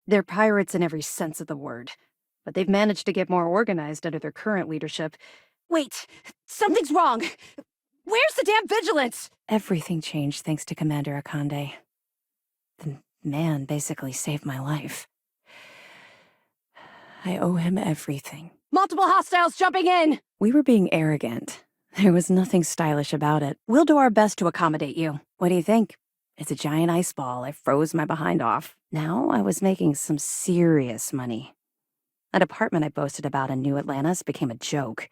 They're pirates in every sense of the word, but they've managed to get more organized under their current leadership. Wait, something's wrong! Where's the damn vigilance? Everything changed thanks to Commander Akande. The man basically saved my life. I owe him everything. Multiple hostiles jumping in! We were being arrogant. There was nothing stylish about it. We'll do our best to accommodate you. What do you think? It's a giant ice ball. I froze my behind off. Now I was making some serious money. That apartment I boasted about in New Atlantis became a joke.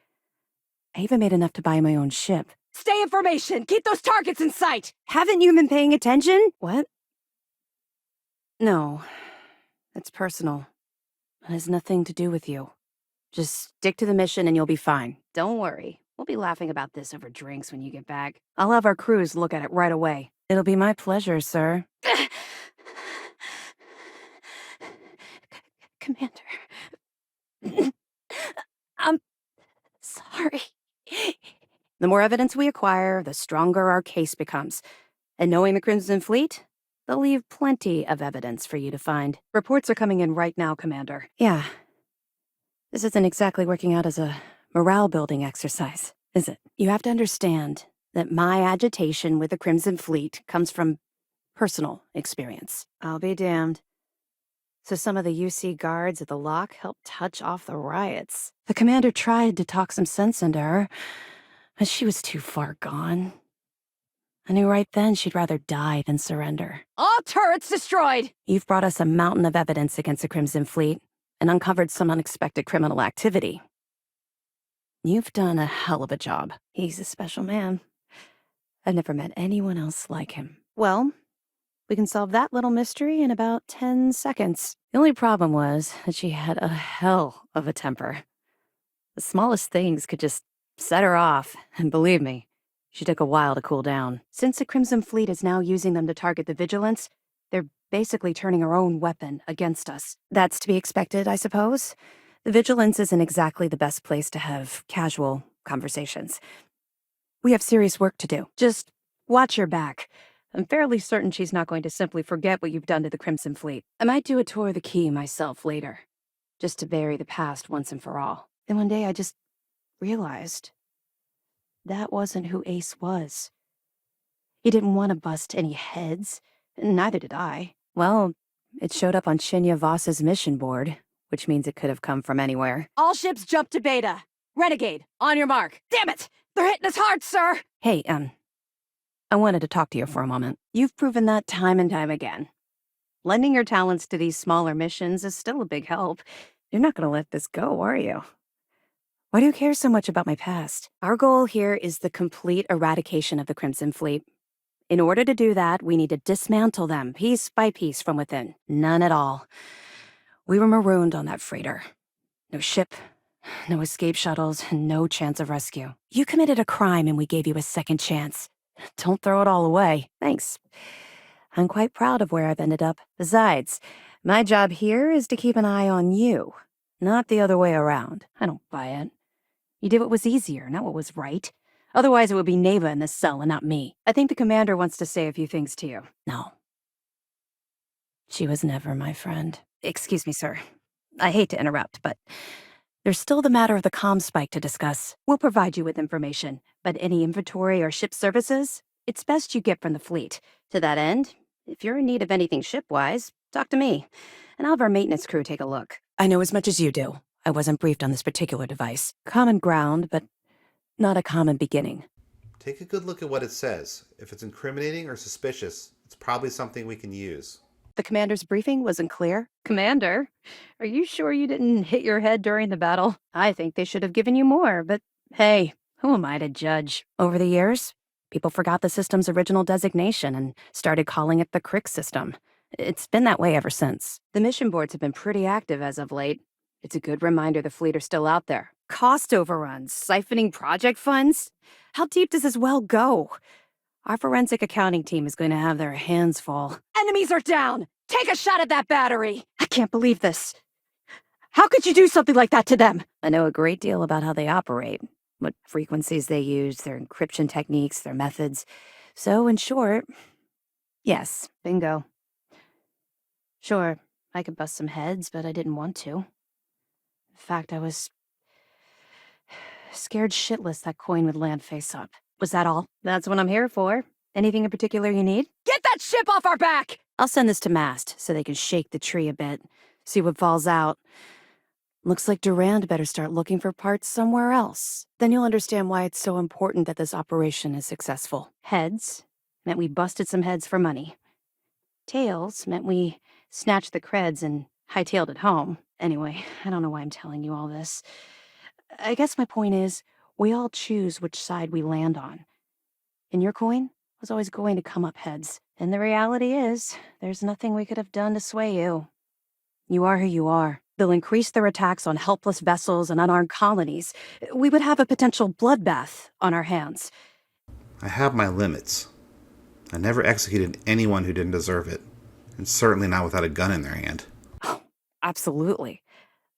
I even made enough to buy my own ship. Stay in formation! Keep those targets in sight! Haven't you been paying attention? What? No. It's personal. It has nothing to do with you. Just stick to the mission and you'll be fine. Don't worry. We'll be laughing about this over drinks when you get back. I'll have our crews look at it right away. It'll be my pleasure, sir. Commander. I'm sorry. The more evidence we acquire, the stronger our case becomes. And knowing the Crimson Fleet, they'll leave plenty of evidence for you to find. Reports are coming in right now, Commander. Yeah. This isn't exactly working out as a morale-building exercise, is it? You have to understand that my agitation with the Crimson Fleet comes from personal experience. I'll be damned. So some of the UC guards at the lock helped touch off the riots. The commander tried to talk some sense into her, but she was too far gone. I knew right then she'd rather die than surrender. All turrets destroyed! You've brought us a mountain of evidence against the Crimson Fleet and uncovered some unexpected criminal activity. You've done a hell of a job. He's a special man. I've never met anyone else like him. Well, we can solve that little mystery in about 10 seconds. The only problem was that she had a hell of a temper. The smallest things could just set her off, and believe me, she took a while to cool down. Since the Crimson Fleet is now using them to target the Vigilance, they're basically turning her own weapon against us. That's to be expected, I suppose. The Vigilance isn't exactly the best place to have casual conversations. We have serious work to do. Just watch your back. I'm fairly certain she's not going to simply forget what you've done to the Crimson Fleet. I might do a tour of the Key myself later, just to bury the past once and for all. Then one day I just realized that wasn't who Ace was. He didn't want to bust any heads, and neither did I. Well, it showed up on Shinya Voss's mission board, which means it could have come from anywhere. All ships jump to Beta. Renegade, on your mark. Damn it! They're hitting us hard, sir! Hey, I wanted to talk to you for a moment. You've proven that time and time again. Lending your talents to these smaller missions is still a big help. You're not gonna let this go, are you? Why do you care so much about my past? Our goal here is the complete eradication of the Crimson Fleet. In order to do that, we need to dismantle them piece by piece from within. None at all. We were marooned on that freighter. No ship, no escape shuttles, and no chance of rescue. You committed a crime and we gave you a second chance. Don't throw it all away. Thanks. I'm quite proud of where I've ended up. Besides, my job here is to keep an eye on you, not the other way around. I don't buy it. You did what was easier, not what was right. Otherwise, it would be Neva in this cell and not me. I think the commander wants to say a few things to you. No. She was never my friend. Excuse me, sir. I hate to interrupt, but there's still the matter of the comm spike to discuss. We'll provide you with information, but any inventory or ship services, it's best you get from the fleet. To that end, if you're in need of anything ship-wise, talk to me, and I'll have our maintenance crew take a look. I know as much as you do. I wasn't briefed on this particular device. Common ground, but not a common beginning. Take a good look at what it says. If it's incriminating or suspicious, it's probably something we can use. The commander's briefing wasn't clear. Commander, are you sure you didn't hit your head during the battle? I think they should have given you more, but hey, who am I to judge? Over the years, people forgot the system's original designation and started calling it the Crick system. It's been that way ever since. The mission boards have been pretty active as of late. It's a good reminder the fleet are still out there. Cost overruns, siphoning project funds. How deep does this well go? Our forensic accounting team is going to have their hands full. Enemies are down! Take a shot at that battery! I can't believe this. How could you do something like that to them? I know a great deal about how they operate, what frequencies they use, their encryption techniques, their methods. So, in short, yes, bingo. Sure, I could bust some heads, but I didn't want to. In fact, I was scared shitless that coin would land face up. Was that all? That's what I'm here for. Anything in particular you need? Get that ship off our back! I'll send this to Mast so they can shake the tree a bit, see what falls out. Looks like Durand better start looking for parts somewhere else. Then you'll understand why it's so important that this operation is successful. Heads meant we busted some heads for money. Tails meant we snatched the creds and hightailed it home. Anyway, I don't know why I'm telling you all this. I guess my point is, we all choose which side we land on. And your coin was always going to come up heads. And the reality is, there's nothing we could have done to sway you. You are who you are. They'll increase their attacks on helpless vessels and unarmed colonies. We would have a potential bloodbath on our hands. I have my limits. I never executed anyone who didn't deserve it, and certainly not without a gun in their hand. Oh, absolutely.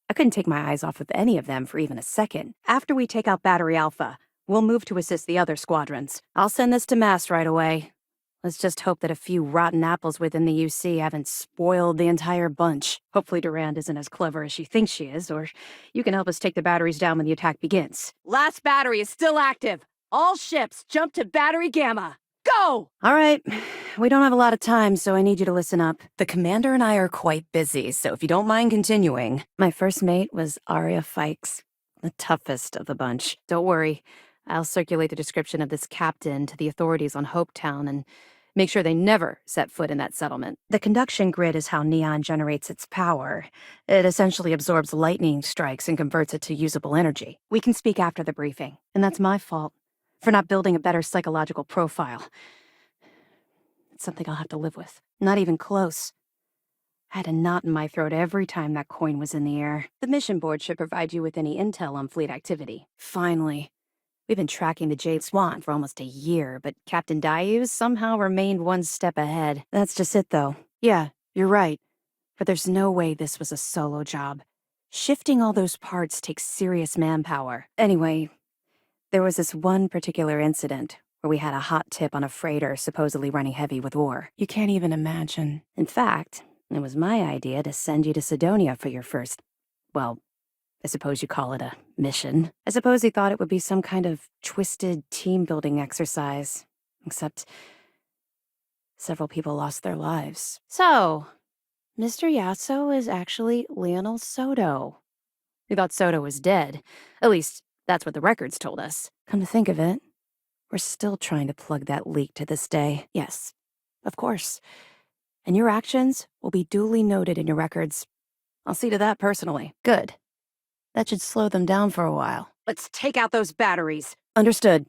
I couldn't take my eyes off of any of them for even a second. After we take out Battery Alpha, we'll move to assist the other squadrons. I'll send this to Mast right away. Let's just hope that a few rotten apples within the UC haven't spoiled the entire bunch. Hopefully Durand isn't as clever as she thinks she is, or you can help us take the batteries down when the attack begins. Last battery is still active. All ships jump to Battery Gamma. Go! All right. We don't have a lot of time, so I need you to listen up. The commander and I are quite busy, so if you don't mind continuing. My first mate was Arya Fikes, the toughest of the bunch. Don't worry. I'll circulate the description of this captain to the authorities on Hopetown and make sure they never set foot in that settlement. The conduction grid is how Neon generates its power. It essentially absorbs lightning strikes and converts it to usable energy. We can speak after the briefing, and that's my fault for not building a better psychological profile. It's something I'll have to live with. Not even close. I had a knot in my throat every time that coin was in the air. The mission board should provide you with any intel on fleet activity. Finally. We've been tracking the Jade Swan for almost a year, but Captain Dayus somehow remained one step ahead. That's just it, though. Yeah, you're right. But there's no way this was a solo job. Shifting all those parts takes serious manpower. Anyway, there was this one particular incident where we had a hot tip on a freighter supposedly running heavy with ore. You can't even imagine. In fact, it was my idea to send you to Sidonia for your first, well, I suppose you call it a mission. I suppose he thought it would be some kind of twisted team-building exercise. Except several people lost their lives. So, Mr. Yasso is actually Lionel Soto. We thought Soto was dead. At least, that's what the records told us. Come to think of it, we're still trying to plug that leak to this day. Yes, of course. And your actions will be duly noted in your records. I'll see to that personally. Good. That should slow them down for a while. Let's take out those batteries. Understood.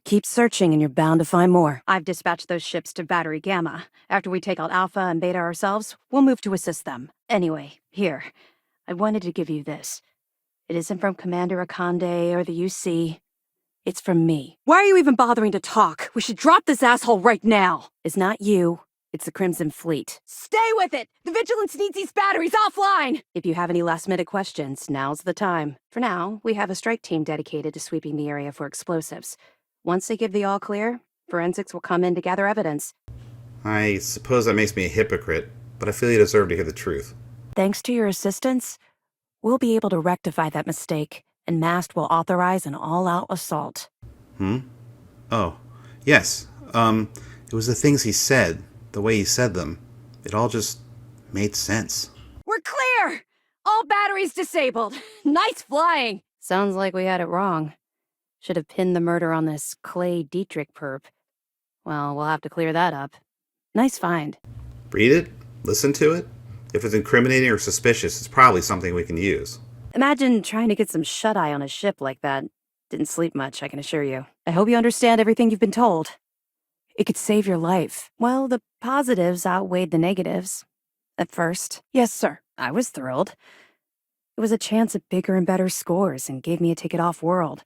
Keep searching and you're bound to find more. I've dispatched those ships to Battery Gamma. After we take out Alpha and Beta ourselves, we'll move to assist them. Anyway, here. I wanted to give you this. It isn't from Commander Akande or the UC. It's from me. Why are you even bothering to talk? We should drop this asshole right now. It's not you. It's the Crimson Fleet. Stay with it! The Vigilance needs these batteries offline! If you have any last-minute questions, now's the time. For now, we have a strike team dedicated to sweeping the area for explosives. Once they give the all-clear, forensics will come in to gather evidence. I suppose that makes me a hypocrite, but I feel you deserve to hear the truth. Thanks to your assistance, we'll be able to rectify that mistake, and Mast will authorize an all-out assault. Oh, yes. It was the things he said. The way he said them, it all just made sense. We're clear! All batteries disabled. Nice flying! Sounds like we had it wrong. Should have pinned the murder on this Clay Dietrich perp. Well, we'll have to clear that up. Nice find. Read it? Listen to it? If it's incriminating or suspicious, it's probably something we can use. Imagine trying to get some shut-eye on a ship like that. Didn't sleep much, I can assure you. I hope you understand everything you've been told. It could save your life. Well, the positives outweighed the negatives. At first. Yes, sir. I was thrilled. It was a chance at bigger and better scores and gave me a ticket off-world.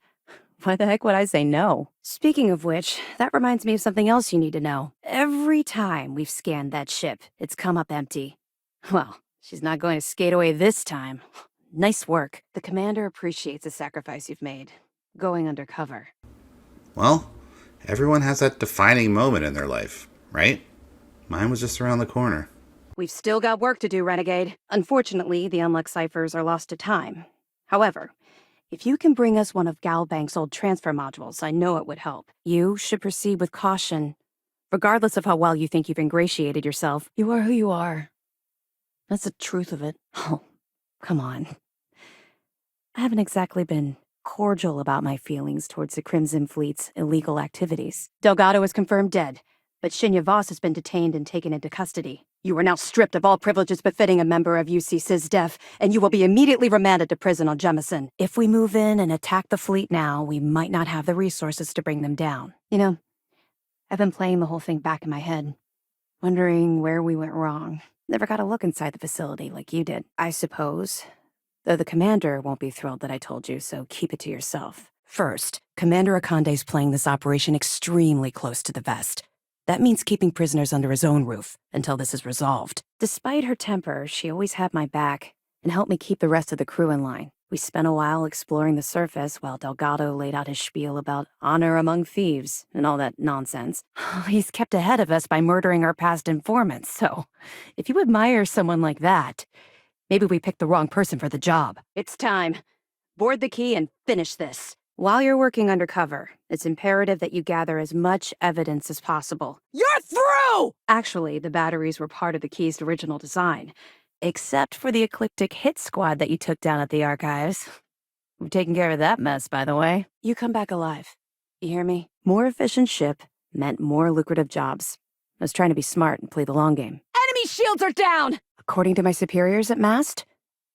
Why the heck would I say no? Speaking of which, that reminds me of something else you need to know. Every time we've scanned that ship, it's come up empty. Well, she's not going to skate away this time. Nice work. The commander appreciates the sacrifice you've made. Going undercover. Well, everyone has that defining moment in their life, right? Mine was just around the corner. We've still got work to do, Renegade. Unfortunately, the unlocked ciphers are lost to time. However, if you can bring us one of Galbank's old transfer modules, I know it would help. You should proceed with caution. Regardless of how well you think you've ingratiated yourself, you are who you are. That's the truth of it. Oh, come on. I haven't exactly been cordial about my feelings towards the Crimson Fleet's illegal activities. Delgado is confirmed dead, but Shinya Voss has been detained and taken into custody. You are now stripped of all privileges befitting a member of UC SysDef, and you will be immediately remanded to prison on Jemison. If we move in and attack the fleet now, we might not have the resources to bring them down. You know, I've been playing the whole thing back in my head, wondering where we went wrong. Never got a look inside the facility like you did. I suppose. Though the commander won't be thrilled that I told you, so keep it to yourself. First, Commander Akande's playing this operation extremely close to the vest. That means keeping prisoners under his own roof until this is resolved. Despite her temper, she always had my back and helped me keep the rest of the crew in line. We spent a while exploring the surface while Delgado laid out his spiel about honor among thieves and all that nonsense. He's kept ahead of us by murdering our past informants, so if you admire someone like that, maybe we picked the wrong person for the job. It's time. Board the key and finish this. While you're working undercover, it's imperative that you gather as much evidence as possible. You're through! Actually, the batteries were part of the key's original design. Except for the eclectic hit squad that you took down at the archives. We've taken care of that mess, by the way. You come back alive. You hear me? More efficient ship meant more lucrative jobs. I was trying to be smart and play the long game. Enemy shields are down! According to my superiors at MAST,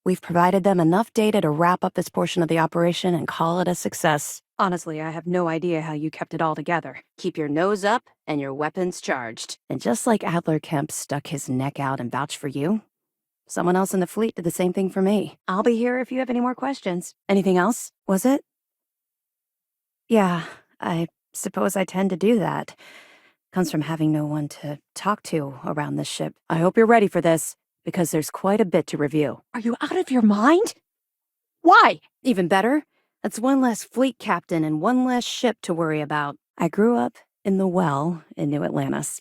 we've provided them enough data to wrap up this portion of the operation and call it a success. Honestly, I have no idea how you kept it all together. Keep your nose up and your weapons charged. And just like Adler Kemp stuck his neck out and vouched for you, someone else in the fleet did the same thing for me. I'll be here if you have any more questions. Anything else? Was it? Yeah, I suppose I tend to do that. Comes from having no one to talk to around this ship. I hope you're ready for this, because there's quite a bit to review. Are you out of your mind? Why? Even better, that's one less fleet captain and one less ship to worry about. I grew up in the well in New Atlantis.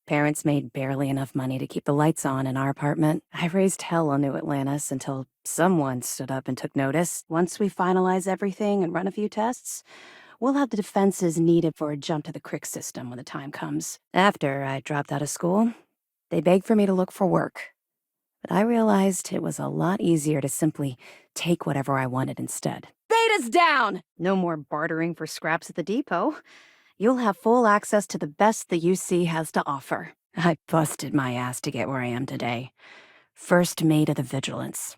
Parents made barely enough money to keep the lights on in our apartment. I raised hell on New Atlantis until someone stood up and took notice. Once we finalize everything and run a few tests, we'll have the defenses needed for a jump to the Crick system when the time comes. After I dropped out of school, they begged for me to look for work. But I realized it was a lot easier to simply take whatever I wanted instead. Beta's down! No more bartering for scraps at the depot. You'll have full access to the best the UC has to offer. I busted my ass to get where I am today. First mate of the Vigilance.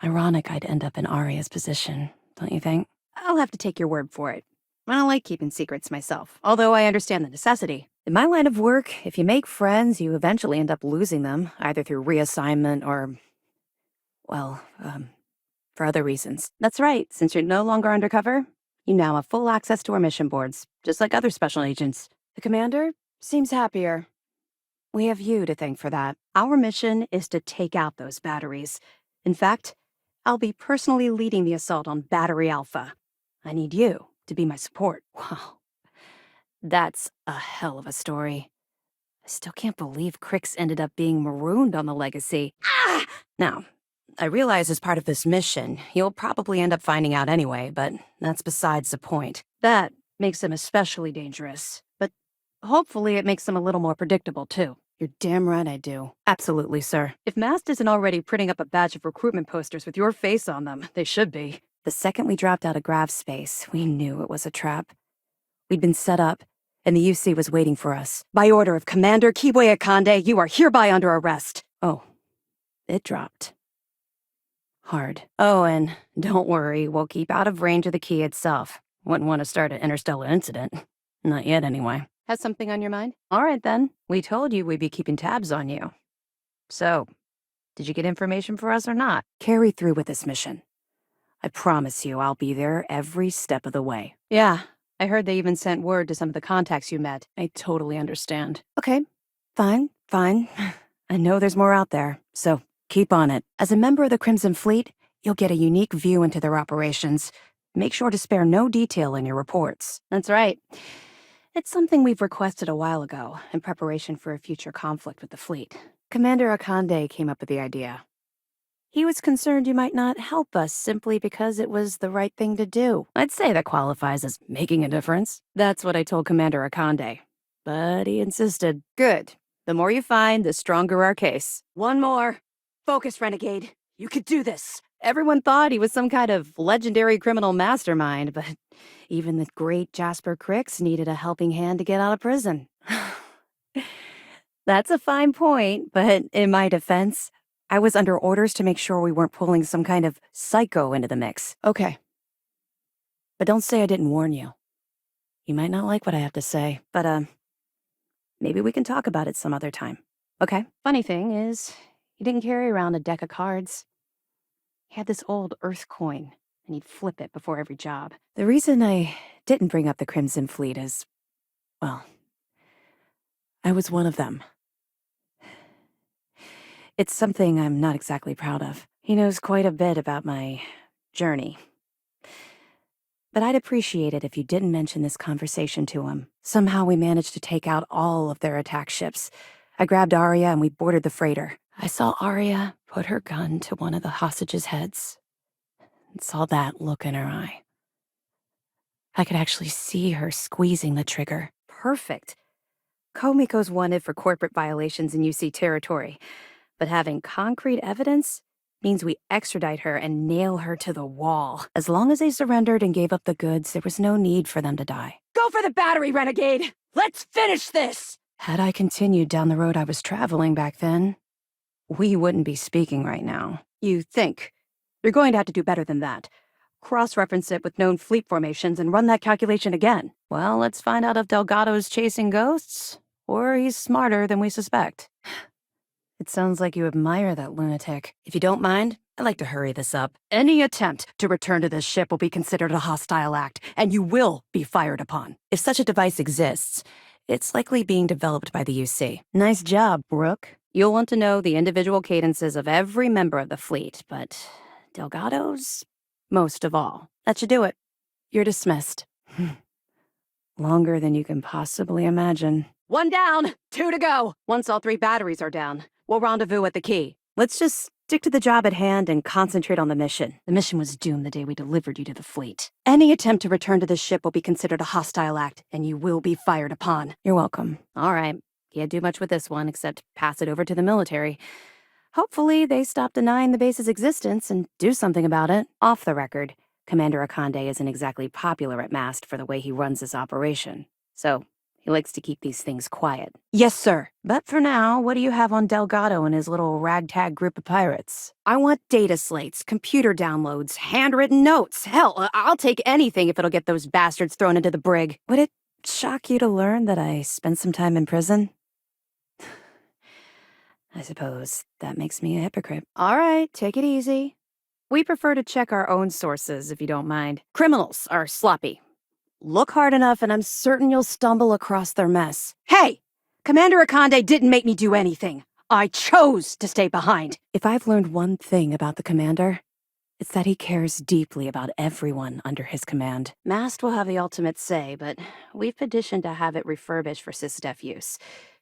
Ironic I'd end up in Arya's position, don't you think? I'll have to take your word for it. I don't like keeping secrets myself, although I understand the necessity. In my line of work, if you make friends, you eventually end up losing them, either through reassignment or, well, for other reasons. That's right, since you're no longer undercover, you now have full access to our mission boards, just like other special agents. The commander seems happier. We have you to thank for that. Our mission is to take out those batteries. In fact, I'll be personally leading the assault on Battery Alpha. I need you to be my support. Wow. That's a hell of a story. I still can't believe Crix ended up being marooned on the Legacy. Ah! Now, I realize as part of this mission, you'll probably end up finding out anyway, but that's besides the point. That makes them especially dangerous, but hopefully it makes them a little more predictable, too. You're damn right I do. Absolutely, sir. If Mast isn't already printing up a batch of recruitment posters with your face on them, they should be. The second we dropped out of Grav space, we knew it was a trap. We'd been set up, and the UC was waiting for us. By order of Commander Kiwe Akande, you are hereby under arrest. Oh, it dropped. Hard. Oh, and don't worry, we'll keep out of range of the key itself. Wouldn't want to start an interstellar incident. Not yet, anyway. Has something on your mind? All right, then. We told you we'd be keeping tabs on you. So, did you get information for us or not? Carry through with this mission. I promise you I'll be there every step of the way. Yeah, I heard they even sent word to some of the contacts you met. I totally understand. Okay, fine. I know there's more out there, so keep on it. As a member of the Crimson Fleet, you'll get a unique view into their operations. Make sure to spare no detail in your reports. That's right. It's something we've requested a while ago, in preparation for a future conflict with the fleet. Commander Akande came up with the idea. He was concerned you might not help us simply because it was the right thing to do. I'd say that qualifies as making a difference. That's what I told Commander Akande. But he insisted. Good. The more you find, the stronger our case. One more. Focus, Renegade. You could do this. Everyone thought he was some kind of legendary criminal mastermind, but even the great Jasper Cricks needed a helping hand to get out of prison. That's a fine point, but in my defense, I was under orders to make sure we weren't pulling some kind of psycho into the mix. Okay. But don't say I didn't warn you. You might not like what I have to say, but, maybe we can talk about it some other time. Okay? Funny thing is, he didn't carry around a deck of cards. He had this old Earth coin, and he'd flip it before every job. The reason I didn't bring up the Crimson Fleet is, well, I was one of them. It's something I'm not exactly proud of. He knows quite a bit about my journey. But I'd appreciate it if you didn't mention this conversation to him. Somehow we managed to take out all of their attack ships. I grabbed Arya and we boarded the freighter. I saw Arya put her gun to one of the hostages' heads and saw that look in her eye. I could actually see her squeezing the trigger. Perfect. Komiko's wanted for corporate violations in UC territory, but having concrete evidence means we extradite her and nail her to the wall. As long as they surrendered and gave up the goods, there was no need for them to die. Go for the battery, Renegade! Let's finish this! Had I continued down the road I was traveling back then, we wouldn't be speaking right now. You think? You're going to have to do better than that. Cross-reference it with known fleet formations and run that calculation again. Well, let's find out if Delgado's chasing ghosts, or he's smarter than we suspect. It sounds like you admire that lunatic. If you don't mind, I'd like to hurry this up. Any attempt to return to this ship will be considered a hostile act, and you will be fired upon. If such a device exists, it's likely being developed by the UC. Nice job, Brooke. You'll want to know the individual cadences of every member of the fleet, but Delgado's most of all. That should do it. You're dismissed. Longer than you can possibly imagine. 1 down, 2 to go. Once all 3 batteries are down, we'll rendezvous at the key. Let's just stick to the job at hand and concentrate on the mission. The mission was doomed the day we delivered you to the fleet. Any attempt to return to this ship will be considered a hostile act, and you will be fired upon. You're welcome. All right. Can't do much with this one except pass it over to the military. Hopefully, they stop denying the base's existence and do something about it. Off the record, Commander Akande isn't exactly popular at Mast for the way he runs his operation. So, he likes to keep these things quiet. Yes, sir. But for now, what do you have on Delgado and his little ragtag group of pirates? I want data slates, computer downloads, handwritten notes. Hell, I'll take anything if it'll get those bastards thrown into the brig. Would it shock you to learn that I spent some time in prison? I suppose that makes me a hypocrite. All right, take it easy. We prefer to check our own sources, if you don't mind. Criminals are sloppy. Look hard enough and I'm certain you'll stumble across their mess. Hey! Commander Akande didn't make me do anything. I chose to stay behind. If I've learned one thing about the commander, it's that he cares deeply about everyone under his command. Mast will have the ultimate say, but we've petitioned to have it refurbished for SysDef use.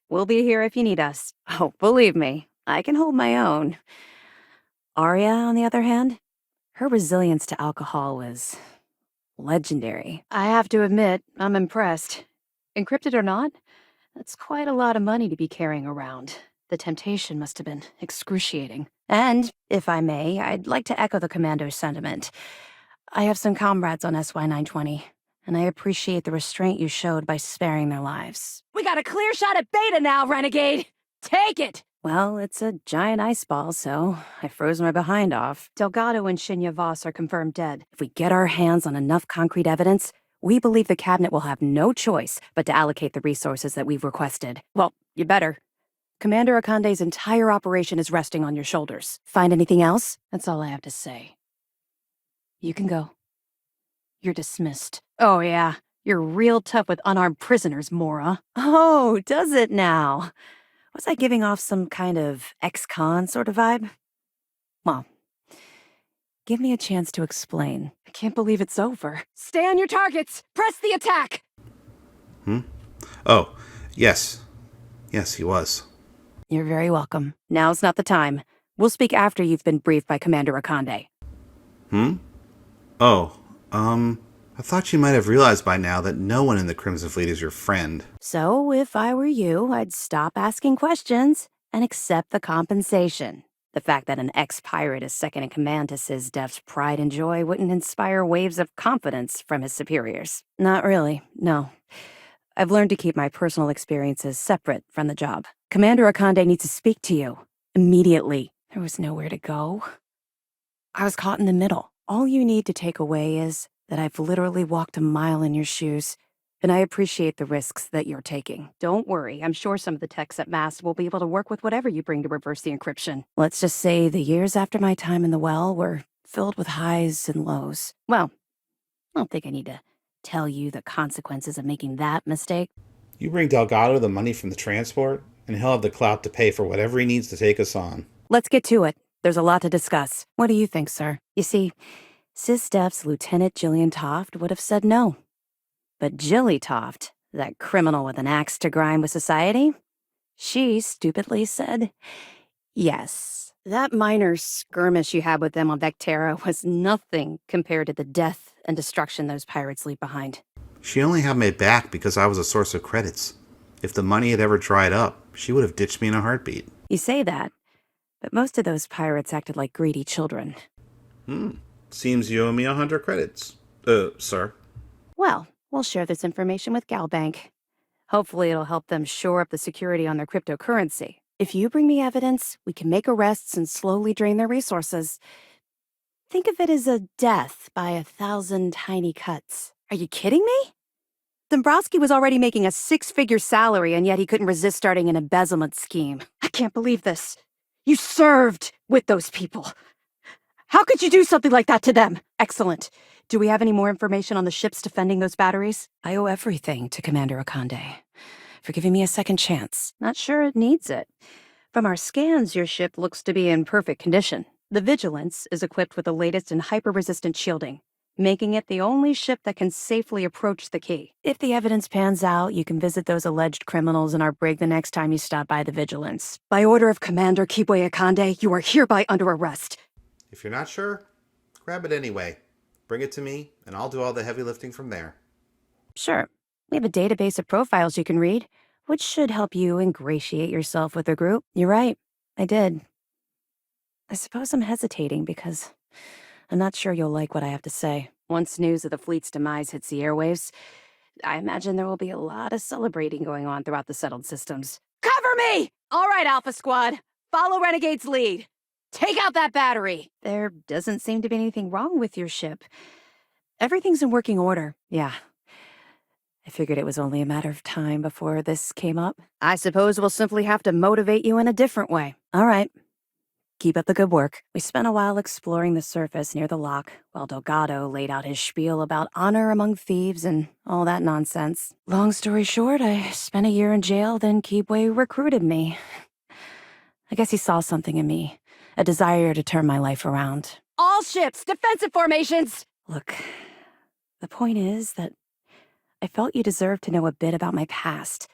We'll be here if you need us. Oh, believe me, I can hold my own. Arya, on the other hand, her resilience to alcohol was legendary. I have to admit, I'm impressed. Encrypted or not, that's quite a lot of money to be carrying around. The temptation must have been excruciating. And, if I may, I'd like to echo the commando's sentiment. I have some comrades on SY-920, and I appreciate the restraint you showed by sparing their lives. We got a clear shot at Beta now, Renegade! Take it! Well, it's a giant ice ball, so I froze my behind off. Delgado and Shinya Voss are confirmed dead. If we get our hands on enough concrete evidence, we believe the cabinet will have no choice but to allocate the resources that we've requested. Well, you better. Commander Akande's entire operation is resting on your shoulders. Find anything else? That's all I have to say. You can go. You're dismissed. Oh yeah, you're real tough with unarmed prisoners, Mora. Oh, does it now? Was I giving off some kind of ex-con sort of vibe? Well, give me a chance to explain. I can't believe it's over. Stay on your targets! Press the attack! Oh, yes. Yes, he was. You're very welcome. Now's not the time. We'll speak after you've been briefed by Commander Akande. Hmm? Oh, I thought you might have realized by now that no one in the Crimson Fleet is your friend. So, if I were you, I'd stop asking questions and accept the compensation. The fact that an ex-pirate is second in command to SysDef's pride and joy wouldn't inspire waves of confidence from his superiors. Not really, no. I've learned to keep my personal experiences separate from the job. Commander Akande needs to speak to you. Immediately. There was nowhere to go. I was caught in the middle. All you need to take away is that I've literally walked a mile in your shoes, and I appreciate the risks that you're taking. Don't worry, I'm sure some of the techs at MAST will be able to work with whatever you bring to reverse the encryption. Let's just say the years after my time in the well were filled with highs and lows. Well, I don't think I need to tell you the consequences of making that mistake. You bring Delgado the money from the transport, and he'll have the clout to pay for whatever he needs to take us on. Let's get to it. There's a lot to discuss. What do you think, sir? You see, SysDef's Lieutenant Jillian Toft would have said no. But Jilly Toft, that criminal with an axe to grind with society, she stupidly said yes. That minor skirmish you had with them on Vectera was nothing compared to the death and destruction those pirates leave behind. She only had my back because I was a source of credits. If the money had ever dried up, she would have ditched me in a heartbeat. You say that, but most of those pirates acted like greedy children. Seems you owe me 100 credits. Sir. Well, we'll share this information with Galbank. Hopefully it'll help them shore up the security on their cryptocurrency. If you bring me evidence, we can make arrests and slowly drain their resources. Think of it as a death by 1,000 tiny cuts. Are you kidding me? Dombrowski was already making a 6-figure salary, and yet he couldn't resist starting an embezzlement scheme. I can't believe this. You served with those people. How could you do something like that to them? Excellent. Do we have any more information on the ships defending those batteries? I owe everything to Commander Akande for giving me a second chance. Not sure it needs it. From our scans, your ship looks to be in perfect condition. The Vigilance is equipped with the latest in hyper-resistant shielding, making it the only ship that can safely approach the key. If the evidence pans out, you can visit those alleged criminals in our brig the next time you stop by the Vigilance. By order of Commander Kibwe Akande, you are hereby under arrest. If you're not sure, grab it anyway. Bring it to me, and I'll do all the heavy lifting from there. Sure. We have a database of profiles you can read, which should help you ingratiate yourself with the group. You're right. I did. I suppose I'm hesitating because I'm not sure you'll like what I have to say. Once news of the fleet's demise hits the airwaves, I imagine there will be a lot of celebrating going on throughout the settled systems. Cover me! All right, Alpha Squad. Follow Renegade's lead. Take out that battery! There doesn't seem to be anything wrong with your ship. Everything's in working order, yeah. I figured it was only a matter of time before this came up. I suppose we'll simply have to motivate you in a different way. All right. Keep up the good work. We spent a while exploring the surface near the lock, while Delgado laid out his spiel about honor among thieves and all that nonsense. Long story short, I spent a year in jail, then Kibwe recruited me. I guess he saw something in me. A desire to turn my life around. All ships, defensive formations! Look, the point is that I felt you deserved to know a bit about my past.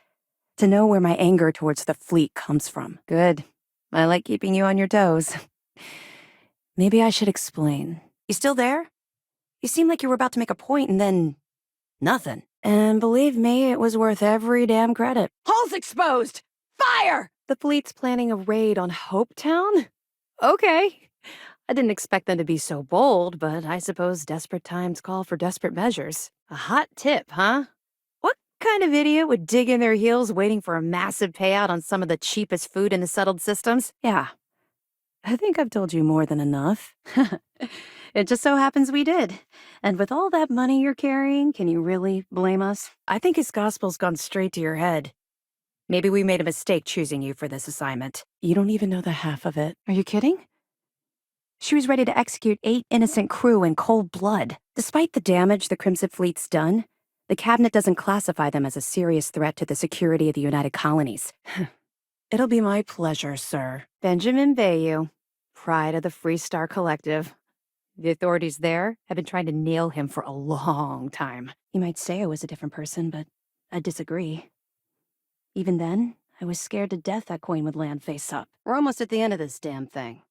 To know where my anger towards the fleet comes from. Good. I like keeping you on your toes. Maybe I should explain. You still there? You seemed like you were about to make a point and then... nothing. And believe me, it was worth every damn credit. Hull's exposed! Fire! The fleet's planning a raid on Hopetown? Okay. I didn't expect them to be so bold, but I suppose desperate times call for desperate measures. A hot tip, huh? What kind of idiot would dig in their heels waiting for a massive payout on some of the cheapest food in the settled systems? Yeah. I think I've told you more than enough. It just so happens we did. And with all that money you're carrying, can you really blame us? I think his gospel's gone straight to your head. Maybe we made a mistake choosing you for this assignment. You don't even know the half of it. Are you kidding? She was ready to execute 8 innocent crew in cold blood. Despite the damage the Crimson Fleet's done, the Cabinet doesn't classify them as a serious threat to the security of the United Colonies. It'll be my pleasure, sir. Benjamin Bayou, pride of the Free Star Collective. The authorities there have been trying to nail him for a long time. You might say I was a different person, but I disagree. Even then, I was scared to death that coin would land face up. We're almost at the end of this damn thing.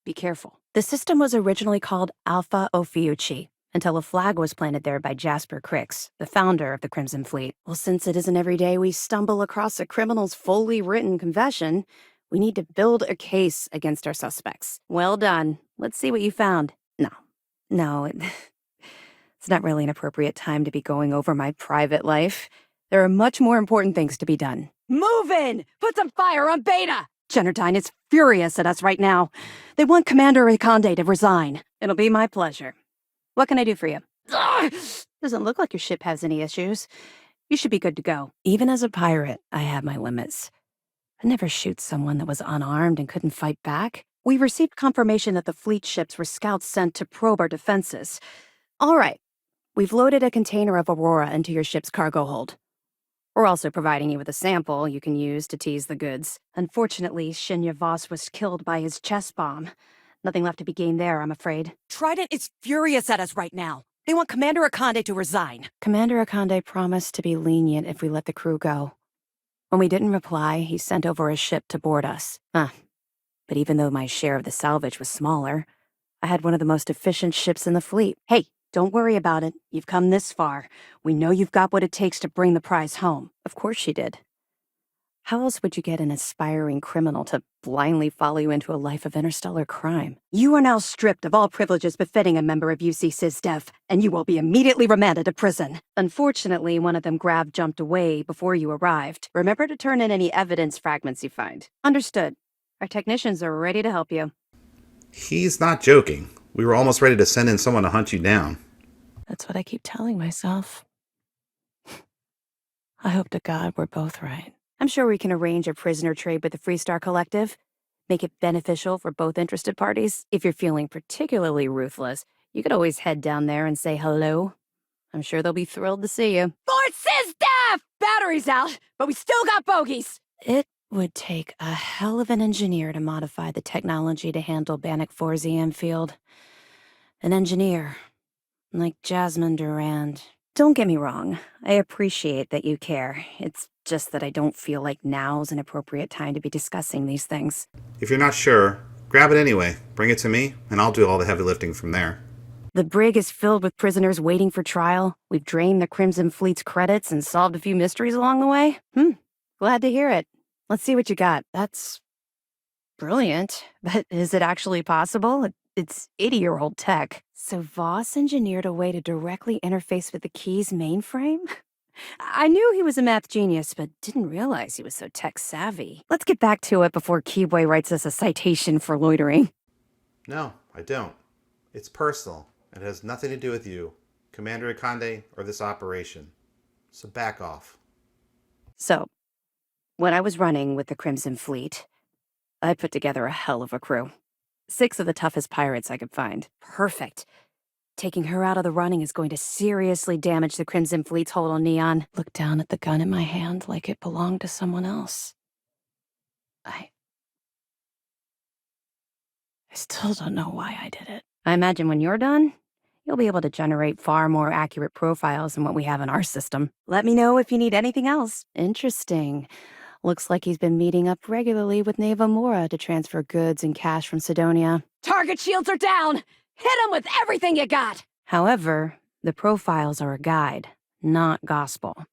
Be careful. The system was originally called Alpha Ophiuchi, until a flag was planted there by Jasper Cricks, the founder of the Crimson Fleet. Well, since it isn't every day we stumble across a criminal's fully written confession, we need to build a case against our suspects. Well done. Let's see what you found. No, it's not really an appropriate time to be going over my private life. There are much more important things to be done. Move in! Put some fire on Beta! Generdyne is furious at us right now. They want Commander Ikonde to resign. It'll be my pleasure. What can I do for you? Ugh! Doesn't look like your ship has any issues. You should be good to go. Even as a pirate, I have my limits. I'd never shoot someone that was unarmed and couldn't fight back. We received confirmation that the fleet ships were scouts sent to probe our defenses. All right. We've loaded a container of Aurora into your ship's cargo hold. We're also providing you with a sample you can use to tease the goods. Unfortunately, Shinya Voss was killed by his chest bomb. Nothing left to be gained there, I'm afraid. Trident is furious at us right now. They want Commander Ikonde to resign. Commander Ikonde promised to be lenient if we let the crew go. When we didn't reply, he sent over a ship to board us. But even though my share of the salvage was smaller, I had one of the most efficient ships in the fleet. Hey, don't worry about it. You've come this far. We know you've got what it takes to bring the prize home. Of course she did. How else would you get an aspiring criminal to blindly follow you into a life of interstellar crime? You are now stripped of all privileges befitting a member of UC SysDef, and you will be immediately remanded to prison. Unfortunately, one of them jumped away before you arrived. Remember to turn in any evidence fragments you find. Understood. Our technicians are ready to help you. He's not joking. We were almost ready to send in someone to hunt you down. That's what I keep telling myself. I hope to God we're both right. I'm sure we can arrange a prisoner trade with the Freestar Collective. Make it beneficial for both interested parties. If you're feeling particularly ruthless, you could always head down there and say hello. I'm sure they'll be thrilled to see you. For SysDef! Battery's out, but we still got bogeys! It would take a hell of an engineer to modify the technology to handle Bannock 4's EM field. An engineer, like Jasmine Durand. Don't get me wrong, I appreciate that you care. It's just that I don't feel like now's an appropriate time to be discussing these things. If you're not sure, grab it anyway. Bring it to me, and I'll do all the heavy lifting from there. The brig is filled with prisoners waiting for trial. We've drained the Crimson Fleet's credits and solved a few mysteries along the way. Glad to hear it. Let's see what you got. That's brilliant. But is it actually possible? It's 80-year-old tech. So Voss engineered a way to directly interface with the Key's mainframe? I knew he was a math genius, but didn't realize he was so tech-savvy. Let's get back to it before Keyboy writes us a citation for loitering. No, I don't. It's personal. It has nothing to do with you, Commander Ikonde, or this operation. So back off. So, when I was running with the Crimson Fleet, I put together a hell of a crew. 6 of the toughest pirates I could find. Perfect. Taking her out of the running is going to seriously damage the Crimson Fleet's hold on Neon. Look down at the gun in my hand like it belonged to someone else. I still don't know why I did it. I imagine when you're done, you'll be able to generate far more accurate profiles than what we have in our system. Let me know if you need anything else. Interesting. Looks like he's been meeting up regularly with Neva Mora to transfer goods and cash from Sidonia. Target shields are down! Hit them with everything you got! However, the profiles are a guide, not gospel.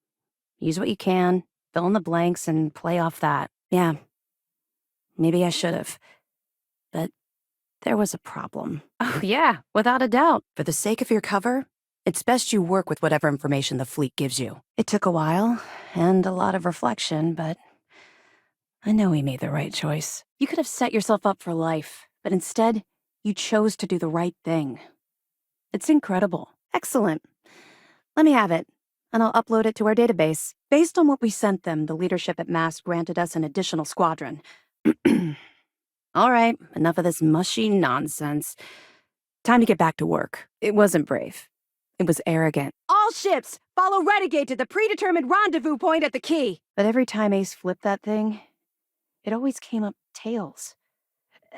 Use what you can, fill in the blanks, and play off that. Yeah, maybe I should have. But there was a problem. Oh yeah, without a doubt. For the sake of your cover, it's best you work with whatever information the fleet gives you. It took a while, and a lot of reflection, but I know we made the right choice. You could have set yourself up for life, but instead, you chose to do the right thing. It's incredible. Excellent. Let me have it, and I'll upload it to our database. Based on what we sent them, the leadership at MAST granted us an additional squadron. All right, enough of this mushy nonsense. Time to get back to work. It wasn't brave. It was arrogant. All ships, follow Renegade to the predetermined rendezvous point at the Key. But every time Ace flipped that thing, it always came up tails.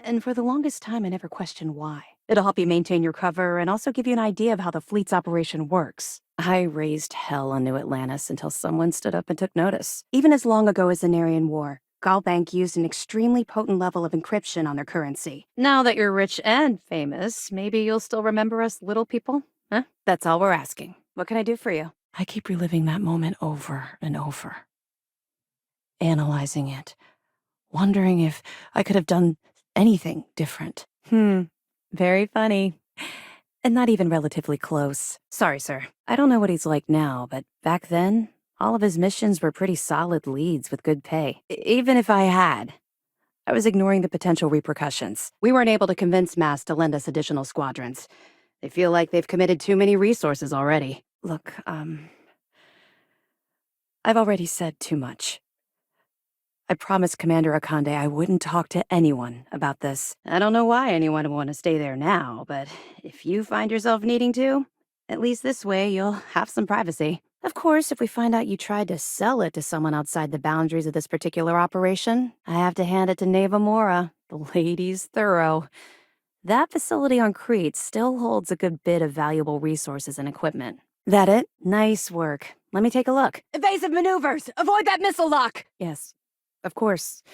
And for the longest time, I never questioned why. It'll help you maintain your cover and also give you an idea of how the fleet's operation works. I raised hell on New Atlantis until someone stood up and took notice. Even as long ago as the Narian War, Galbank used an extremely potent level of encryption on their currency. Now that you're rich and famous, maybe you'll still remember us little people? Huh? That's all we're asking. What can I do for you? I keep reliving that moment over and over. Analyzing it. Wondering if I could have done anything different. Very funny. And not even relatively close. Sorry, sir. I don't know what he's like now, but back then, all of his missions were pretty solid leads with good pay. Even if I had, I was ignoring the potential repercussions. We weren't able to convince Mass to lend us additional squadrons. They feel like they've committed too many resources already. Look, I've already said too much. I promised Commander Akande I wouldn't talk to anyone about this. I don't know why anyone would want to stay there now, but if you find yourself needing to, at least this way you'll have some privacy. Of course, if we find out you tried to sell it to someone outside the boundaries of this particular operation, I have to hand it to Neva Mora. The lady's thorough. That facility on Crete still holds a good bit of valuable resources and equipment. That it? Nice work. Let me take a look. Evasive maneuvers! Avoid that missile lock! Yes. Of course.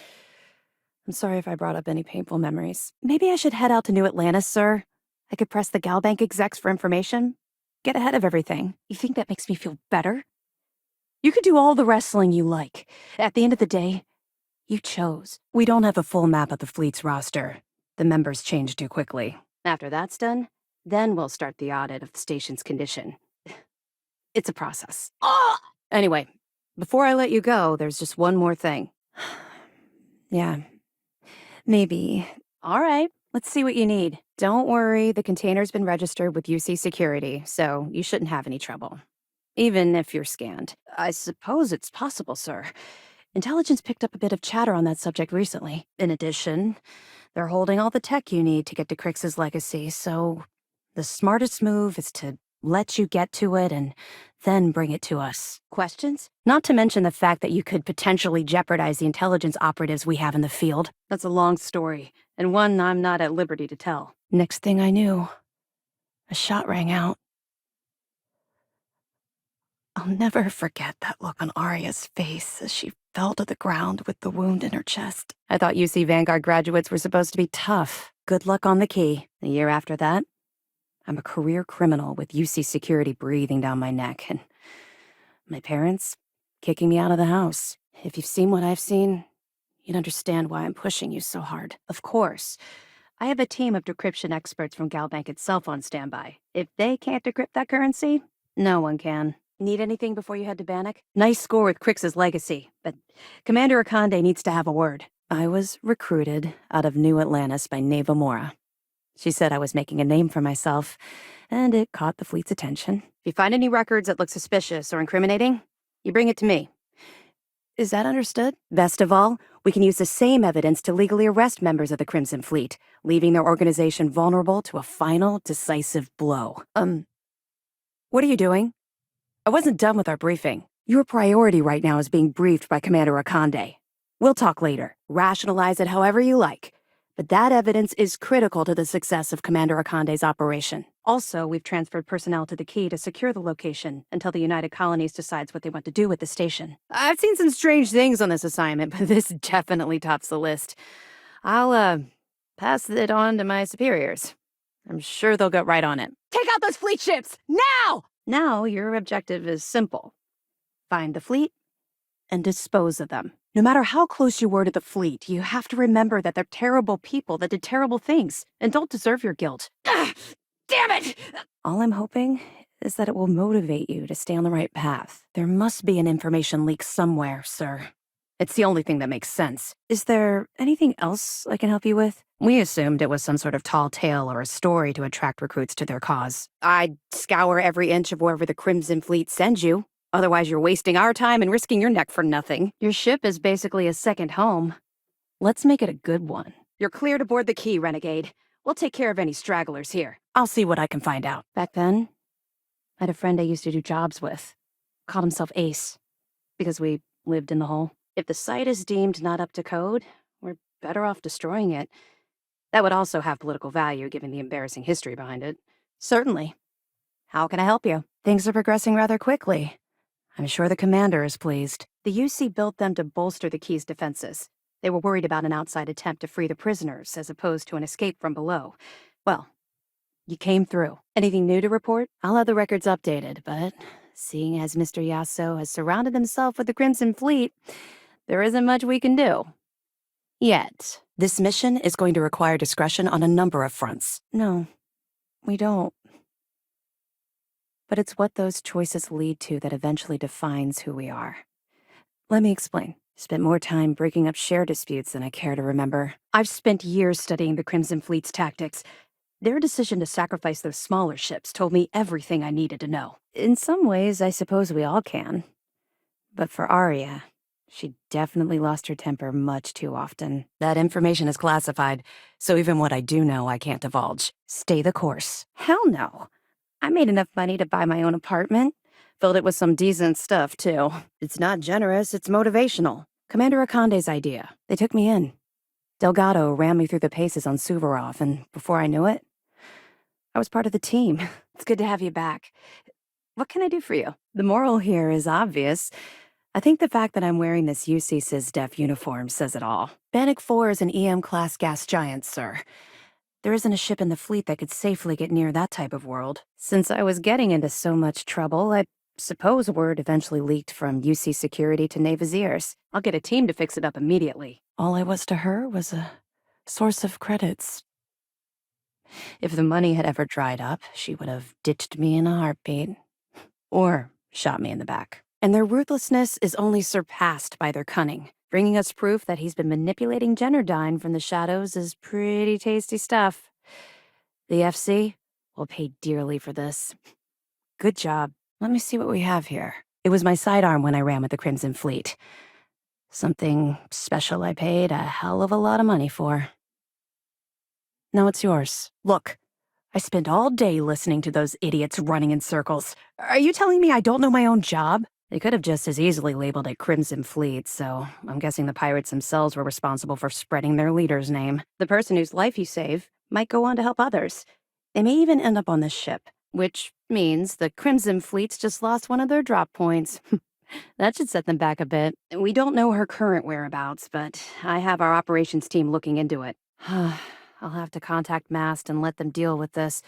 I'm sorry if I brought up any painful memories. Maybe I should head out to New Atlantis, sir. I could press the Galbank execs for information. Get ahead of everything. You think that makes me feel better? You could do all the wrestling you like. At the end of the day, you chose. We don't have a full map of the fleet's roster. The members change too quickly. After that's done, then we'll start the audit of the station's condition. It's a process. Anyway, before I let you go, there's just one more thing. Yeah. Maybe. All right, let's see what you need. Don't worry, the container's been registered with UC Security, so you shouldn't have any trouble. Even if you're scanned. I suppose it's possible, sir. Intelligence picked up a bit of chatter on that subject recently. In addition, they're holding all the tech you need to get to Crix's legacy, so the smartest move is to let you get to it and then bring it to us. Questions? Not to mention the fact that you could potentially jeopardize the intelligence operatives we have in the field. That's a long story, and one I'm not at liberty to tell. Next thing I knew, a shot rang out. I'll never forget that look on Arya's face as she fell to the ground with the wound in her chest. I thought UC Vanguard graduates were supposed to be tough. Good luck on the key. The year after that, I'm a career criminal with UC security breathing down my neck, and my parents kicking me out of the house. If you've seen what I've seen, you'd understand why I'm pushing you so hard. Of course, I have a team of decryption experts from Galbank itself on standby. If they can't decrypt that currency, no one can. Need anything before you head to Bannock? Nice score with Crix's legacy, but Commander Akande needs to have a word. I was recruited out of New Atlantis by Neva Mora. She said I was making a name for myself, and it caught the fleet's attention. If you find any records that look suspicious or incriminating, you bring it to me. Is that understood? Best of all, we can use the same evidence to legally arrest members of the Crimson Fleet, leaving their organization vulnerable to a final, decisive blow. What are you doing? I wasn't done with our briefing. Your priority right now is being briefed by Commander Akande. We'll talk later. Rationalize it however you like. But that evidence is critical to the success of Commander Akande's operation. Also, we've transferred personnel to the key to secure the location until the United Colonies decides what they want to do with the station. I've seen some strange things on this assignment, but this definitely tops the list. I'll, pass it on to my superiors. I'm sure they'll get right on it. Take out those fleet ships! Now! Now, your objective is simple. Find the fleet and dispose of them. No matter how close you were to the fleet, you have to remember that they're terrible people that did terrible things and don't deserve your guilt. Ugh, damn it! All I'm hoping is that it will motivate you to stay on the right path. There must be an information leak somewhere, sir. It's the only thing that makes sense. Is there anything else I can help you with? We assumed it was some sort of tall tale or a story to attract recruits to their cause. I'd scour every inch of wherever the Crimson Fleet sends you. Otherwise, you're wasting our time and risking your neck for nothing. Your ship is basically a second home. Let's make it a good one. You're clear to board the key, Renegade. We'll take care of any stragglers here. I'll see what I can find out. Back then, I had a friend I used to do jobs with. Called himself Ace, because we lived in the hole. If the site is deemed not up to code, we're better off destroying it. That would also have political value, given the embarrassing history behind it. Certainly. How can I help you? Things are progressing rather quickly. I'm sure the commander is pleased. The UC built them to bolster the Key's defenses. They were worried about an outside attempt to free the prisoners, as opposed to an escape from below. Well, you came through. Anything new to report? I'll have the records updated, but seeing as Mr. Yasso has surrounded himself with the Crimson Fleet, there isn't much we can do. Yet. This mission is going to require discretion on a number of fronts. No, we don't. But it's what those choices lead to that eventually defines who we are. Let me explain. Spent more time breaking up share disputes than I care to remember. I've spent years studying the Crimson Fleet's tactics. Their decision to sacrifice those smaller ships told me everything I needed to know. In some ways, I suppose we all can. But for Arya, she definitely lost her temper much too often. That information is classified, so even what I do know I can't divulge. Stay the course. Hell no. I made enough money to buy my own apartment. Filled it with some decent stuff, too. It's not generous, it's motivational. Commander Akande's idea. They took me in. Delgado ran me through the paces on Suvorov, and before I knew it, I was part of the team. It's good to have you back. What can I do for you? The moral here is obvious. I think the fact that I'm wearing this UC SysDef uniform says it all. Bannock 4 is an EM-class gas giant, sir. There isn't a ship in the fleet that could safely get near that type of world. Since I was getting into so much trouble, I suppose word eventually leaked from UC security to Neva's ears. I'll get a team to fix it up immediately. All I was to her was a source of credits. If the money had ever dried up, she would have ditched me in a heartbeat. Or shot me in the back. And their ruthlessness is only surpassed by their cunning. Bringing us proof that he's been manipulating Generdyne from the shadows is pretty tasty stuff. The FC will pay dearly for this. Good job. Let me see what we have here. It was my sidearm when I ran with the Crimson Fleet. Something special I paid a hell of a lot of money for. Now it's yours. Look, I spent all day listening to those idiots running in circles. Are you telling me I don't know my own job? They could have just as easily labeled it Crimson Fleet, so I'm guessing the pirates themselves were responsible for spreading their leader's name. The person whose life you save might go on to help others. They may even end up on this ship, which means the Crimson Fleet's just lost one of their drop points. That should set them back a bit. We don't know her current whereabouts, but I have our operations team looking into it. I'll have to contact Mast and let them deal with this.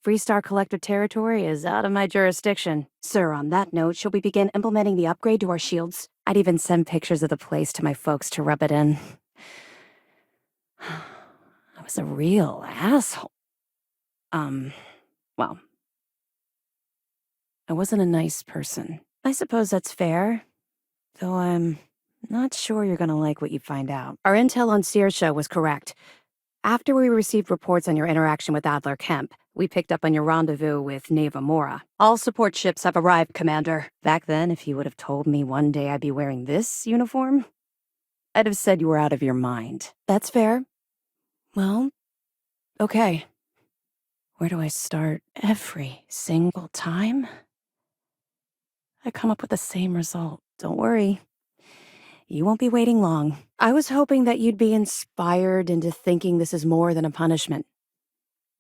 Freestar Collective territory is out of my jurisdiction. Sir, on that note, shall we begin implementing the upgrade to our shields? I'd even send pictures of the place to my folks to rub it in. I was a real asshole. Well, I wasn't a nice person. I suppose that's fair, though I'm not sure you're gonna like what you find out. Our intel on Searsha was correct. After we received reports on your interaction with Adler Kemp, we picked up on your rendezvous with Neva Mora. All support ships have arrived, Commander. Back then, if you would have told me one day I'd be wearing this uniform, I'd have said you were out of your mind. That's fair. Well, okay. Where do I start? Every single time, I come up with the same result. Don't worry. You won't be waiting long. I was hoping that you'd be inspired into thinking this is more than a punishment.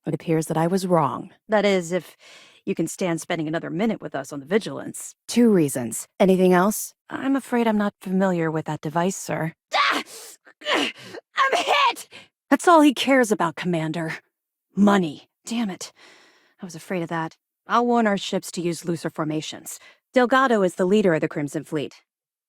It appears that I was wrong. That is, if you can stand spending another minute with us on the Vigilance. 2 reasons. Anything else? I'm afraid I'm not familiar with that device, sir. Ah! I'm hit! That's all he cares about, Commander. Money. Damn it. I was afraid of that. I'll warn our ships to use looser formations. Delgado is the leader of the Crimson Fleet.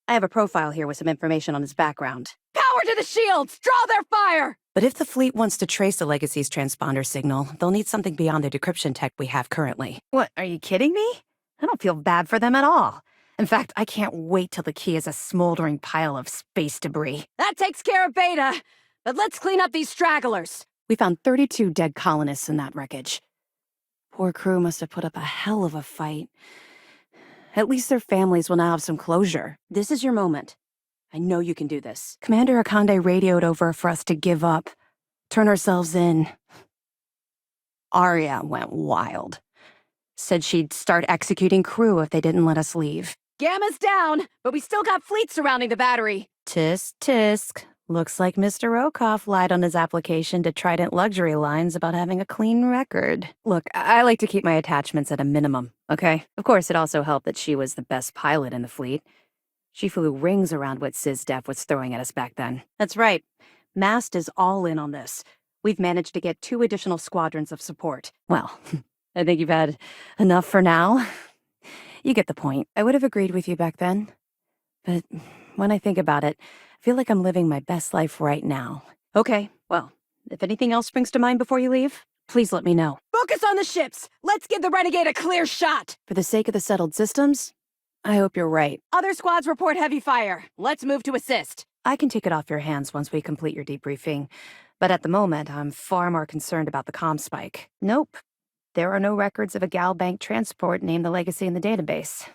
I have a profile here with some information on his background. Power to the shields! Draw their fire! But if the fleet wants to trace the Legacy's transponder signal, they'll need something beyond the decryption tech we have currently. What, are you kidding me? I don't feel bad for them at all. In fact, I can't wait till the key is a smoldering pile of space debris. That takes care of Beta, but let's clean up these stragglers. We found 32 dead colonists in that wreckage. Poor crew must have put up a hell of a fight. At least their families will now have some closure. This is your moment. I know you can do this. Commander Akande radioed over for us to give up. Turn ourselves in. Arya went wild. Said she'd start executing crew if they didn't let us leave. Gamma's down, but we still got fleets surrounding the battery. Tisk, tisk. Looks like Mr. Rokoff lied on his application to Trident Luxury Lines about having a clean record. Look, I like to keep my attachments at a minimum, okay? Of course, it also helped that she was the best pilot in the fleet. She flew rings around what SysDef was throwing at us back then. That's right. Mast is all in on this. We've managed to get 2 additional squadrons of support. Well, I think you've had enough for now. You get the point. I would have agreed with you back then. But when I think about it, I feel like I'm living my best life right now. Okay, well, if anything else springs to mind before you leave, please let me know. Focus on the ships! Let's give the Renegade a clear shot! For the sake of the settled systems, I hope you're right. Other squads report heavy fire. Let's move to assist. I can take it off your hands once we complete your debriefing, but at the moment, I'm far more concerned about the comm spike. Nope. There are no records of a Gal Bank transport named the Legacy in the database.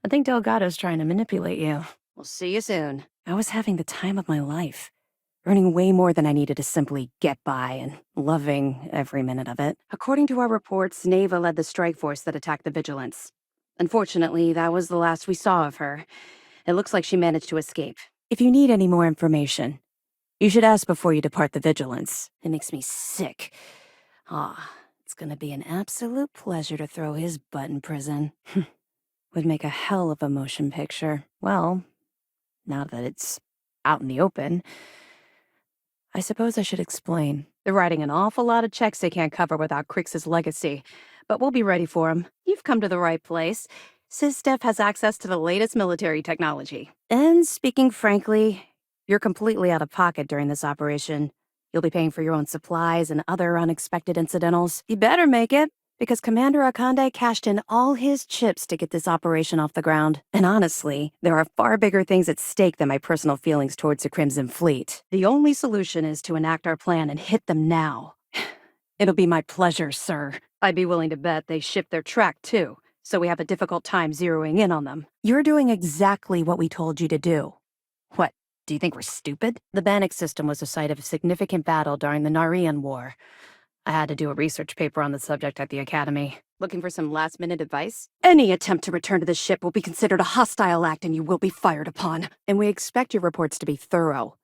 I think Delgado's trying to manipulate you. We'll see you soon. I was having the time of my life, earning way more than I needed to simply get by and loving every minute of it. According to our reports, Neva led the strike force that attacked the Vigilance. Unfortunately, that was the last we saw of her. It looks like she managed to escape. If you need any more information, you should ask before you depart the Vigilance. It makes me sick. It's gonna be an absolute pleasure to throw his butt in prison. Would make a hell of a motion picture. Well, now that it's out in the open, I suppose I should explain. They're writing an awful lot of checks they can't cover without Crix's legacy, but we'll be ready for them. You've come to the right place. SysDef has access to the latest military technology. And speaking frankly, you're completely out of pocket during this operation. You'll be paying for your own supplies and other unexpected incidentals. You better make it, because Commander Akande cashed in all his chips to get this operation off the ground. And honestly, there are far bigger things at stake than my personal feelings towards the Crimson Fleet. The only solution is to enact our plan and hit them now. It'll be my pleasure, sir. I'd be willing to bet they shipped their track, too, so we have a difficult time zeroing in on them. You're doing exactly what we told you to do. What, do you think we're stupid? The Bannock system was the site of a significant battle during the Narian War. I had to do a research paper on the subject at the Academy. Looking for some last-minute advice? Any attempt to return to the ship will be considered a hostile act and you will be fired upon. And we expect your reports to be thorough.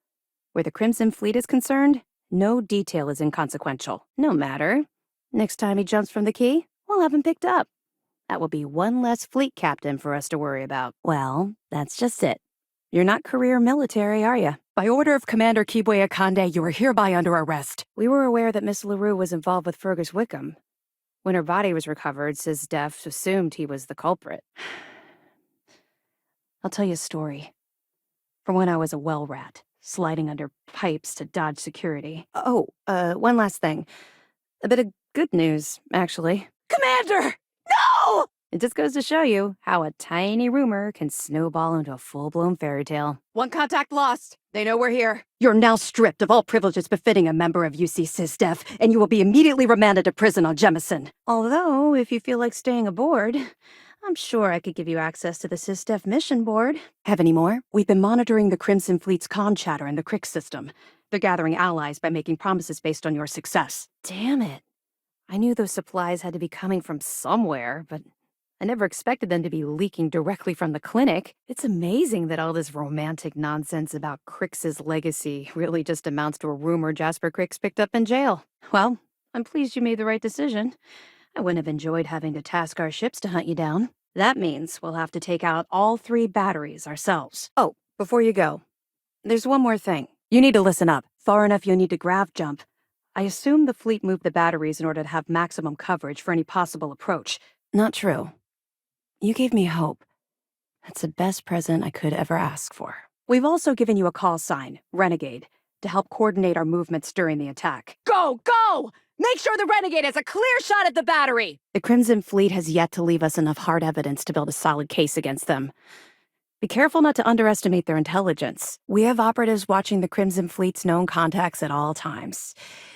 Where the Crimson Fleet is concerned, no detail is inconsequential. No matter. Next time he jumps from the key, we'll have him picked up. That will be one less fleet captain for us to worry about. Well, that's just it. You're not career military, are you? By order of Commander Kibwe Akande, you are hereby under arrest. We were aware that Miss LaRue was involved with Fergus Wickham. When her body was recovered, SysDef assumed he was the culprit. I'll tell you a story. From when I was a well rat, sliding under pipes to dodge security. One last thing. A bit of good news, actually. Commander! No! It just goes to show you how a tiny rumor can snowball into a full-blown fairy tale. One contact lost. They know we're here. You're now stripped of all privileges befitting a member of UC SysDef, and you will be immediately remanded to prison on Jemison. Although, if you feel like staying aboard, I'm sure I could give you access to the SysDef mission board. Have any more? We've been monitoring the Crimson Fleet's comm chatter in the Crix system. They're gathering allies by making promises based on your success. Damn it. I knew those supplies had to be coming from somewhere, but I never expected them to be leaking directly from the clinic. It's amazing that all this romantic nonsense about Crix's legacy really just amounts to a rumor Jasper Crix picked up in jail. Well, I'm pleased you made the right decision. I wouldn't have enjoyed having to task our ships to hunt you down. That means we'll have to take out all 3 batteries ourselves. Oh, before you go, there's one more thing. You need to listen up. Far enough you'll need to grav jump. I assume the fleet moved the batteries in order to have maximum coverage for any possible approach. Not true. You gave me hope. That's the best present I could ever ask for. We've also given you a call sign, Renegade, to help coordinate our movements during the attack. Go! Go! Make sure the Renegade has a clear shot at the battery! The Crimson Fleet has yet to leave us enough hard evidence to build a solid case against them. Be careful not to underestimate their intelligence. We have operatives watching the Crimson Fleet's known contacts at all times.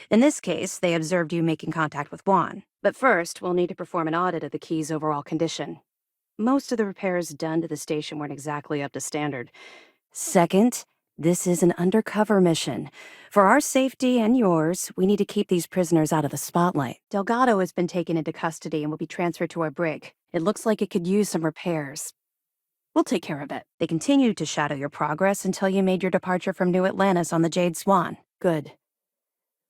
In this case, they observed you making contact with Juan. But first, we'll need to perform an audit of the key's overall condition. Most of the repairs done to the station weren't exactly up to standard. Second, this is an undercover mission. For our safety and yours, we need to keep these prisoners out of the spotlight. Delgado has been taken into custody and will be transferred to our brig. It looks like it could use some repairs. We'll take care of it. They continued to shadow your progress until you made your departure from New Atlantis on the Jade Swan. Good.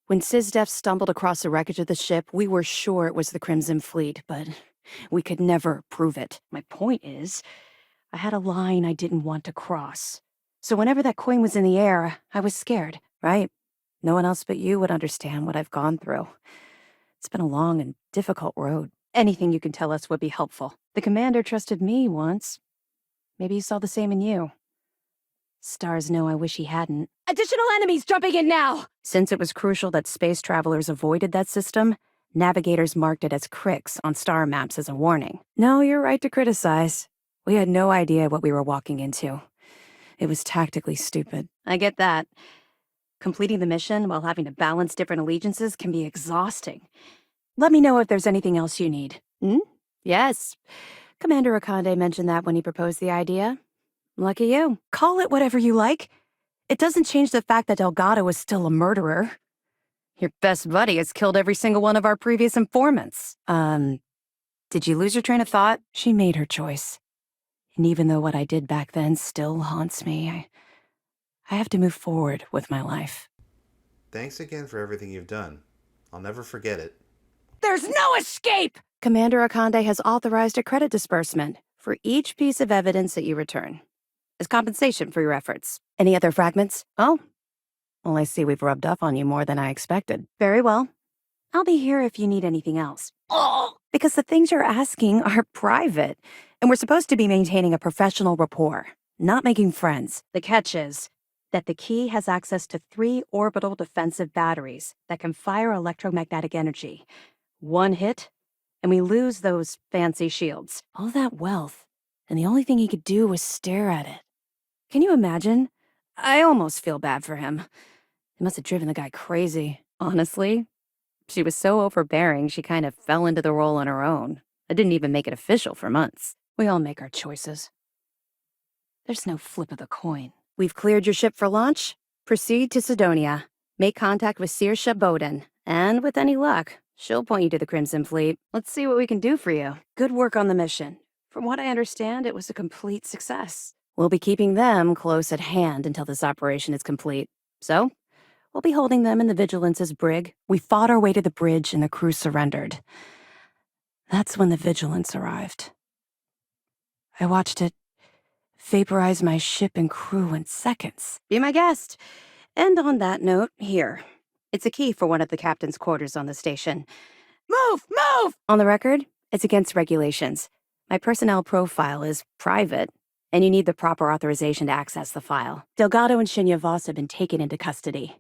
When SysDef stumbled across the wreckage of the ship, we were sure it was the Crimson Fleet, but we could never prove it. My point is, I had a line I didn't want to cross. So whenever that coin was in the air, I was scared, right? No one else but you would understand what I've gone through. It's been a long and difficult road. Anything you can tell us would be helpful. The commander trusted me once. Maybe he saw the same in you. Stars know I wish he hadn't. Additional enemies jumping in now! Since it was crucial that space travelers avoided that system, navigators marked it as cricks on star maps as a warning. No, you're right to criticize. We had no idea what we were walking into. It was tactically stupid. I get that. Completing the mission while having to balance different allegiances can be exhausting. Let me know if there's anything else you need. Yes. Commander Akande mentioned that when he proposed the idea. Lucky you. Call it whatever you like. It doesn't change the fact that Delgado is still a murderer. Your best buddy has killed every single one of our previous informants. Did you lose your train of thought? She made her choice. And even though what I did back then still haunts me, I have to move forward with my life. Thanks again for everything you've done. I'll never forget it. There's no escape! Commander Akande has authorized a credit disbursement for each piece of evidence that you return, as compensation for your efforts. Any other fragments? Oh? Well, I see we've rubbed up on you more than I expected. Very well. I'll be here if you need anything else. Oh! Because the things you're asking are private, and we're supposed to be maintaining a professional rapport, not making friends. The catch is that the key has access to 3 orbital defensive batteries that can fire electromagnetic energy. One hit, and we lose those fancy shields. All that wealth, and the only thing he could do was stare at it. Can you imagine? I almost feel bad for him. It must have driven the guy crazy. Honestly, she was so overbearing she kind of fell into the role on her own. I didn't even make it official for months. We all make our choices. There's no flip of the coin. We've cleared your ship for launch. Proceed to Sidonia. Make contact with Saoirse Bowden. And with any luck, she'll point you to the Crimson Fleet. Let's see what we can do for you. Good work on the mission. From what I understand, it was a complete success. We'll be keeping them close at hand until this operation is complete. So, we'll be holding them in the Vigilance's brig. We fought our way to the bridge and the crew surrendered. That's when the Vigilance arrived. I watched it vaporize my ship and crew in seconds. Be my guest. And on that note, here. It's a key for one of the captain's quarters on the station. Move! Move! On the record, it's against regulations. My personnel profile is private, and you need the proper authorization to access the file. Delgado and Shinya Voss have been taken into custody.